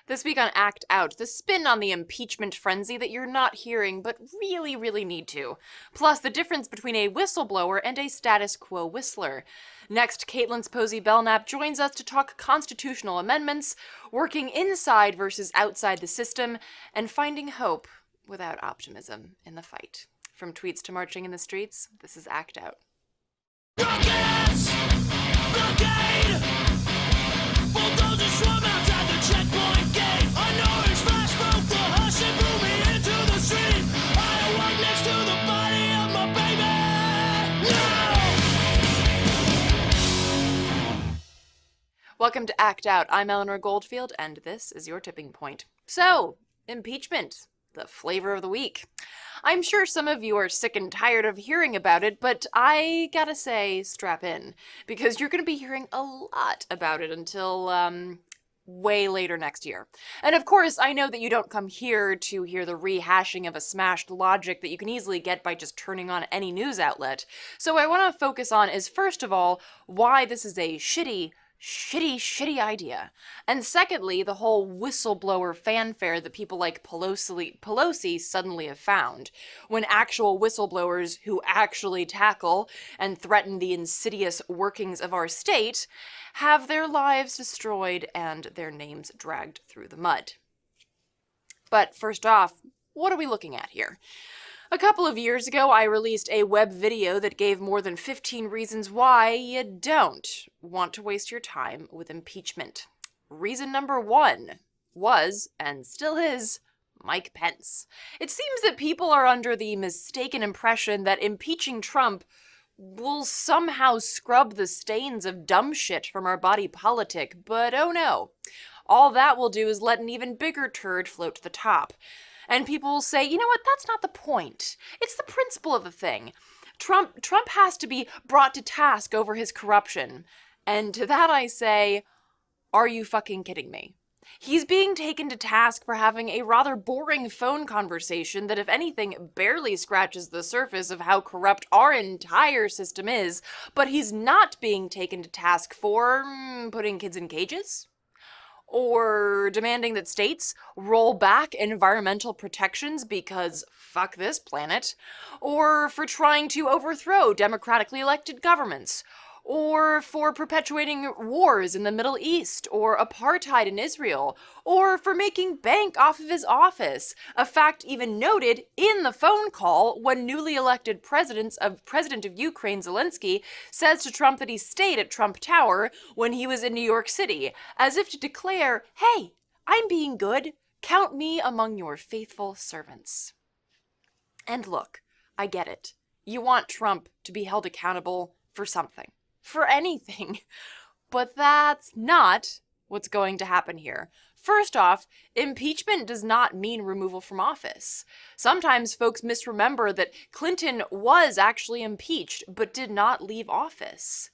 This week on Act Out, the spin on the impeachment frenzy that you're not hearing but really, really need to. Plus, the difference between a whistleblower and a status quo whistler. Next, Caitlin's Posey Belknap joins us to talk constitutional amendments, working inside versus outside the system, and finding hope without optimism in the fight. From tweets to marching in the streets, this is Act Out. Rockets! Blockade! Bulldozers swarm outside the checkpoint gate. An orange flash broke the hush and blew me into the street. I awoke next to the body of my baby. No! Welcome to Act Out. I'm Eleanor Goldfield, and this is your tipping point. So, impeachment, the flavor of the week. I'm sure some of you are sick and tired of hearing about it, but I gotta say, strap in, because you're gonna be hearing a lot about it until, way later next year. And of course, I know that you don't come here to hear the rehashing of a smashed logic that you can easily get by just turning on any news outlet. So what I want to focus on is, first of all, why this is a shitty idea. And secondly, the whole whistleblower fanfare that people like Pelosi suddenly have found, when actual whistleblowers who actually tackle and threaten the insidious workings of our state have their lives destroyed and their names dragged through the mud. But first off, what are we looking at here? A couple of years ago, I released a web video that gave more than 15 reasons why you don't want to waste your time with impeachment. Reason number one was, and still is, Mike Pence. It seems that people are under the mistaken impression that impeaching Trump will somehow scrub the stains of dumb shit from our body politic, but oh no. All that will do is let an even bigger turd float to the top. And people will say, you know what, that's not the point. It's the principle of the thing. Trump has to be brought to task over his corruption. And to that I say, are you fucking kidding me? He's being taken to task for having a rather boring phone conversation that, if anything, barely scratches the surface of how corrupt our entire system is, but he's not being taken to task for putting kids in cages? Or demanding that states roll back environmental protections because fuck this planet, or for trying to overthrow democratically elected governments, or for perpetuating wars in the Middle East, or apartheid in Israel, or for making bank off of his office, a fact even noted in the phone call when newly elected President of Ukraine Zelensky says to Trump that he stayed at Trump Tower when he was in New York City, as if to declare, hey, I'm being good, count me among your faithful servants. And look, I get it. You want Trump to be held accountable for something. For anything. But that's not what's going to happen here. First off, impeachment does not mean removal from office. Sometimes folks misremember that Clinton was actually impeached, but did not leave office.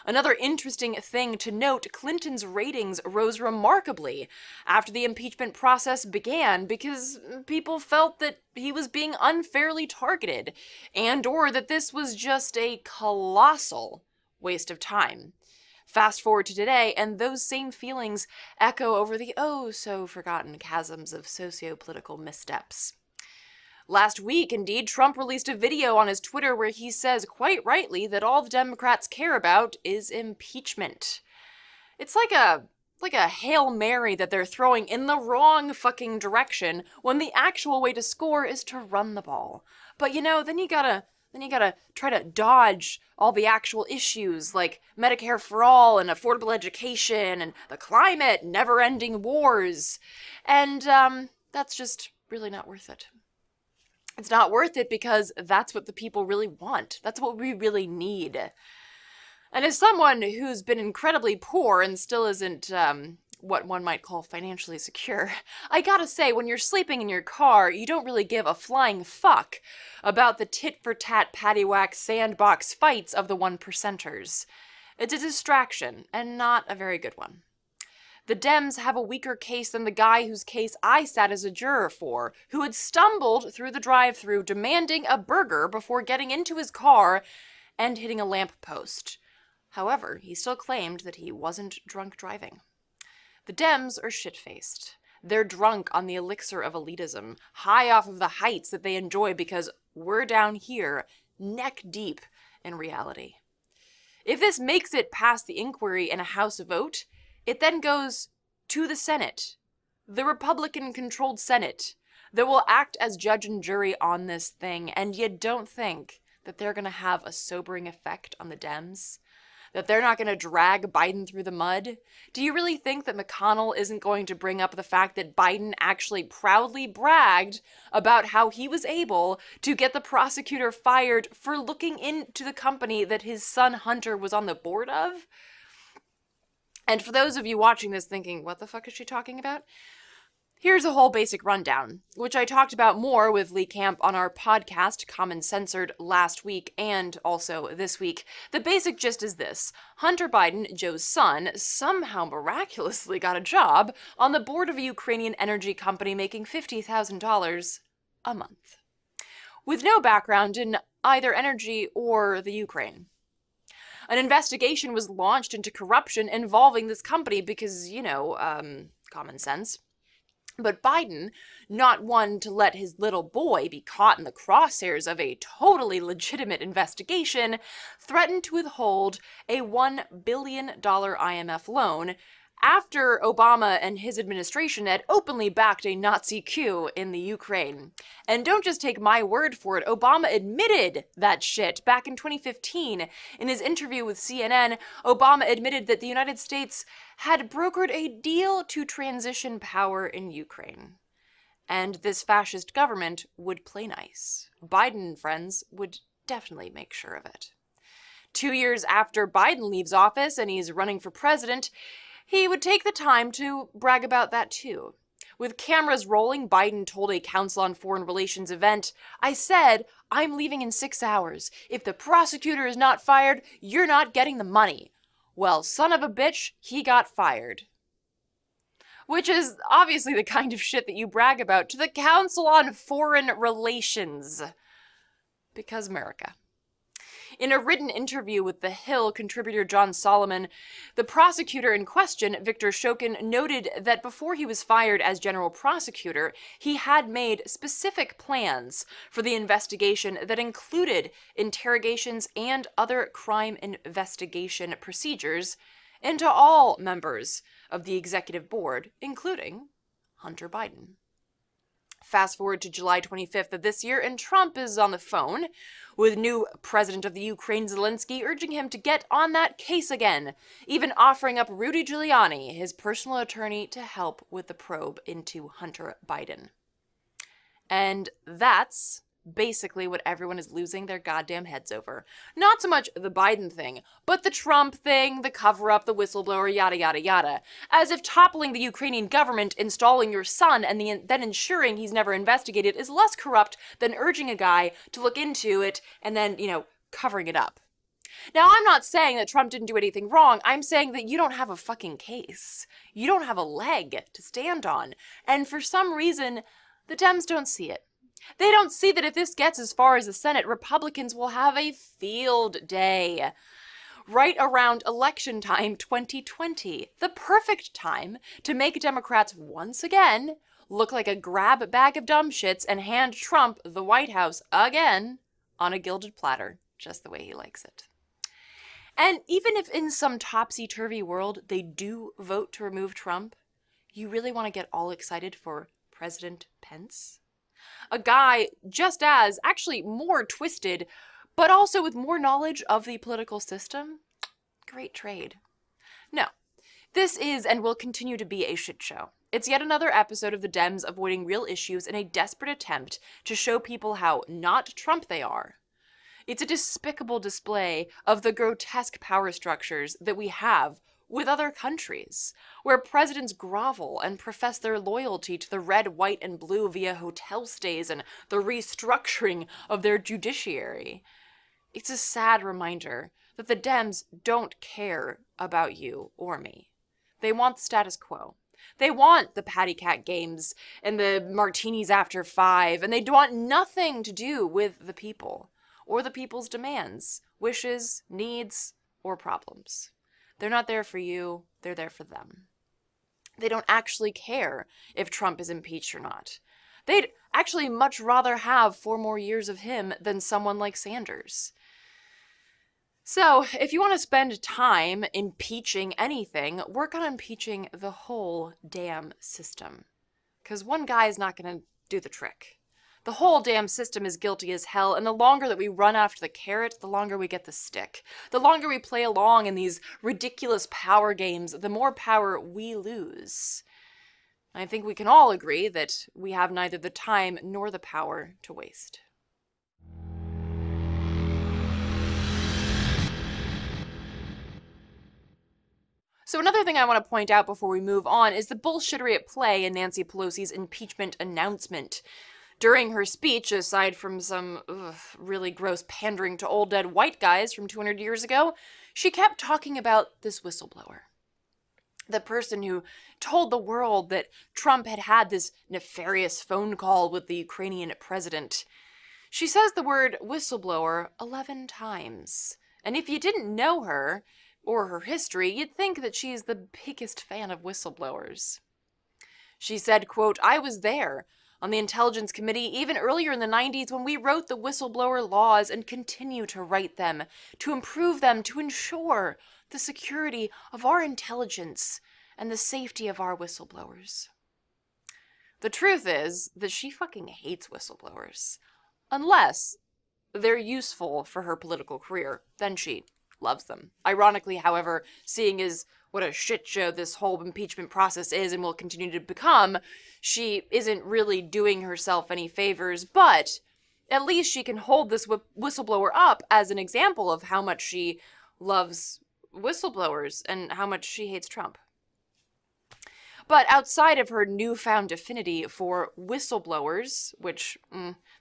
Another interesting thing to note, Clinton's ratings rose remarkably after the impeachment process began because people felt that he was being unfairly targeted, and/or that this was just a colossal waste of time. Fast forward to today, and those same feelings echo over the oh-so-forgotten chasms of socio-political missteps. Last week, indeed, Trump released a video on his Twitter where he says, quite rightly, that all the Democrats care about is impeachment. It's like a Hail Mary that they're throwing in the wrong fucking direction when the actual way to score is to run the ball. But you know, then you gotta try to dodge all the actual issues like Medicare for all and affordable education and the climate, never-ending wars. And that's just really not worth it. It's not worth it because that's what the people really want. That's what we really need. And as someone who's been incredibly poor and still isn't what one might call financially secure, I gotta say, when you're sleeping in your car, you don't really give a flying fuck about the tit-for-tat paddywhack sandbox fights of the 1%ers. It's a distraction, and not a very good one. The Dems have a weaker case than the guy whose case I sat as a juror for, who had stumbled through the drive-thru demanding a burger before getting into his car and hitting a lamppost. However, he still claimed that he wasn't drunk driving. The Dems are shit-faced. They're drunk on the elixir of elitism, high off of the heights that they enjoy because we're down here, neck deep in reality. If this makes it past the inquiry in a House vote, it then goes to the Senate, the Republican-controlled Senate, that will act as judge and jury on this thing, and you don't think that they're going to have a sobering effect on the Dems? That they're not going to drag Biden through the mud? Do you really think that McConnell isn't going to bring up the fact that Biden actually proudly bragged about how he was able to get the prosecutor fired for looking into the company that his son Hunter was on the board of? And for those of you watching this thinking, what the fuck is she talking about? Here's a whole basic rundown, which I talked about more with Lee Camp on our podcast, Common Censored, last week and also this week. The basic gist is this. Hunter Biden, Joe's son, somehow miraculously got a job on the board of a Ukrainian energy company making $50,000 a month, with no background in either energy or the Ukraine. An investigation was launched into corruption involving this company because, common sense. But Biden, not one to let his little boy be caught in the crosshairs of a totally legitimate investigation, threatened to withhold a $1 billion IMF loan after Obama and his administration had openly backed a Nazi coup in the Ukraine. And don't just take my word for it, Obama admitted that shit back in 2015. In his interview with CNN, Obama admitted that the United States had brokered a deal to transition power in Ukraine. And this fascist government would play nice. Biden and friends would definitely make sure of it. 2 years after Biden leaves office and he's running for president, he would take the time to brag about that too. With cameras rolling, Biden told a Council on Foreign Relations event, "I said, I'm leaving in 6 hours. If the prosecutor is not fired, you're not getting the money." Well, son of a bitch, he got fired. Which is obviously the kind of shit that you brag about to the Council on Foreign Relations. Because America. In a written interview with The Hill contributor John Solomon, the prosecutor in question, Victor Shokin, noted that before he was fired as general prosecutor, he had made specific plans for the investigation that included interrogations and other crime investigation procedures into all members of the executive board, including Hunter Biden. Fast forward to July 25th of this year, and Trump is on the phone with new president of the Ukraine, Zelensky, urging him to get on that case again, even offering up Rudy Giuliani, his personal attorney, to help with the probe into Hunter Biden. And that's basically what everyone is losing their goddamn heads over. Not so much the Biden thing, but the Trump thing, the cover-up, the whistleblower, yada yada yada. As if toppling the Ukrainian government, installing your son, and then ensuring he's never investigated is less corrupt than urging a guy to look into it and then, covering it up. Now, I'm not saying that Trump didn't do anything wrong. I'm saying that you don't have a fucking case. You don't have a leg to stand on. And for some reason, the Dems don't see it. They don't see that if this gets as far as the Senate, Republicans will have a field day. Right around election time 2020, the perfect time to make Democrats once again look like a grab bag of dumb shits and hand Trump the White House again on a gilded platter, just the way he likes it. And even if in some topsy-turvy world they do vote to remove Trump, you really want to get all excited for President Pence? A guy just as, actually more twisted, but also with more knowledge of the political system? Great trade. No, this is and will continue to be a shit show. It's yet another episode of the Dems avoiding real issues in a desperate attempt to show people how not Trump they are. It's a despicable display of the grotesque power structures that we have with other countries, where presidents grovel and profess their loyalty to the red, white, and blue via hotel stays and the restructuring of their judiciary. It's a sad reminder that the Dems don't care about you or me. They want the status quo. They want the patty cat games and the martinis after 5, and they want nothing to do with the people, or the people's demands, wishes, needs, or problems. They're not there for you, they're there for them. They don't actually care if Trump is impeached or not. They'd actually much rather have 4 more years of him than someone like Sanders. So, if you want to spend time impeaching anything, work on impeaching the whole damn system. Because one guy is not going to do the trick. The whole damn system is guilty as hell, and the longer that we run after the carrot, the longer we get the stick. The longer we play along in these ridiculous power games, the more power we lose. I think we can all agree that we have neither the time nor the power to waste. So another thing I want to point out before we move on is the bullshittery at play in Nancy Pelosi's impeachment announcement. During her speech, aside from some really gross pandering to old dead white guys from 200 years ago, she kept talking about this whistleblower. The person who told the world that Trump had had this nefarious phone call with the Ukrainian president. She says the word whistleblower 11 times. And if you didn't know her, or her history, you'd think that she's the biggest fan of whistleblowers. She said, quote, "I was there on the Intelligence Committee even earlier in the 90s when we wrote the whistleblower laws and continue to write them, to improve them, to ensure the security of our intelligence and the safety of our whistleblowers." The truth is that she fucking hates whistleblowers. Unless they're useful for her political career, then she loves them. Ironically, however, seeing as what a shit show this whole impeachment process is and will continue to become, she isn't really doing herself any favors, but at least she can hold this whistleblower up as an example of how much she loves whistleblowers and how much she hates Trump. But outside of her newfound affinity for whistleblowers, which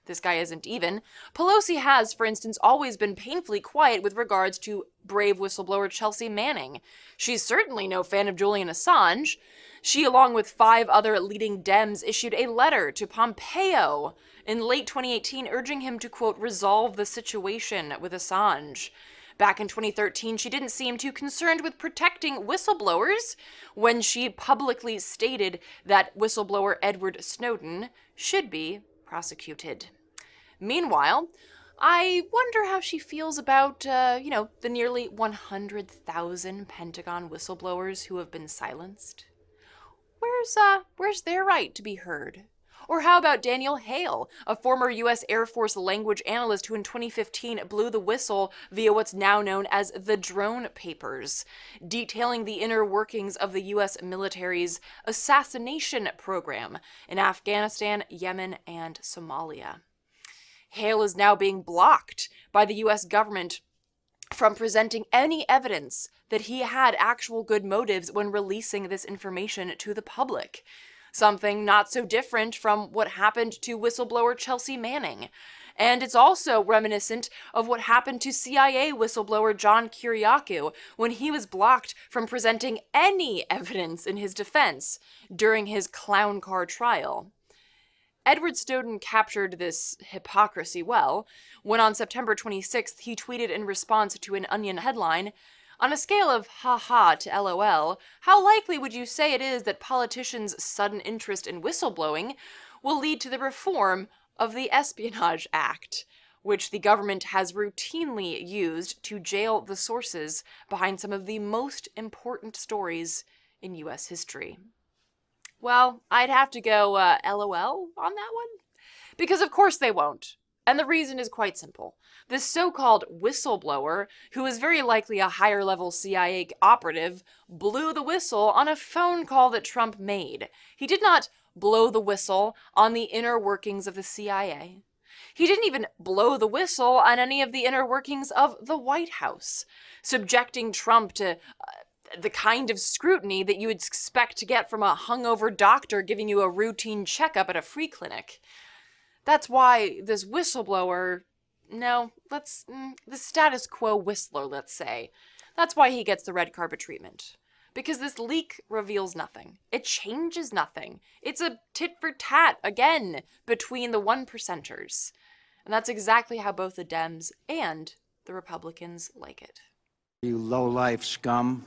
this guy isn't even, Pelosi has, for instance, always been painfully quiet with regards to brave whistleblower Chelsea Manning. She's certainly no fan of Julian Assange. She, along with 5 other leading Dems, issued a letter to Pompeo in late 2018 urging him to, quote, resolve the situation with Assange. Back in 2013, she didn't seem too concerned with protecting whistleblowers when she publicly stated that whistleblower Edward Snowden should be prosecuted. Meanwhile, I wonder how she feels about, the nearly 100,000 Pentagon whistleblowers who have been silenced. Where's their right to be heard? Or how about Daniel Hale, a former U.S. Air Force language analyst who in 2015 blew the whistle via what's now known as the Drone Papers, detailing the inner workings of the U.S. military's assassination program in Afghanistan, Yemen, and Somalia. Hale is now being blocked by the U.S. government from presenting any evidence that he had actual good motives when releasing this information to the public. Something not so different from what happened to whistleblower Chelsea Manning. And it's also reminiscent of what happened to CIA whistleblower John Kiriakou when he was blocked from presenting any evidence in his defense during his clown car trial. Edward Snowden captured this hypocrisy well when on September 26th he tweeted in response to an Onion headline, "On a scale of ha-ha to LOL, how likely would you say it is that politicians' sudden interest in whistleblowing will lead to the reform of the Espionage Act, which the government has routinely used to jail the sources behind some of the most important stories in U.S. history?" Well, I'd have to go LOL on that one. Because of course they won't. And the reason is quite simple. This so-called whistleblower, who is very likely a higher-level CIA operative, blew the whistle on a phone call that Trump made. He did not blow the whistle on the inner workings of the CIA. He didn't even blow the whistle on any of the inner workings of the White House, subjecting Trump to the kind of scrutiny that you would expect to get from a hungover doctor giving you a routine checkup at a free clinic. That's why this whistleblower, the status quo whistler, let's say, that's why he gets the red carpet treatment. Because this leak reveals nothing. It changes nothing. It's a tit for tat, again, between the 1%ers. And that's exactly how both the Dems and the Republicans like it. You low-life scum.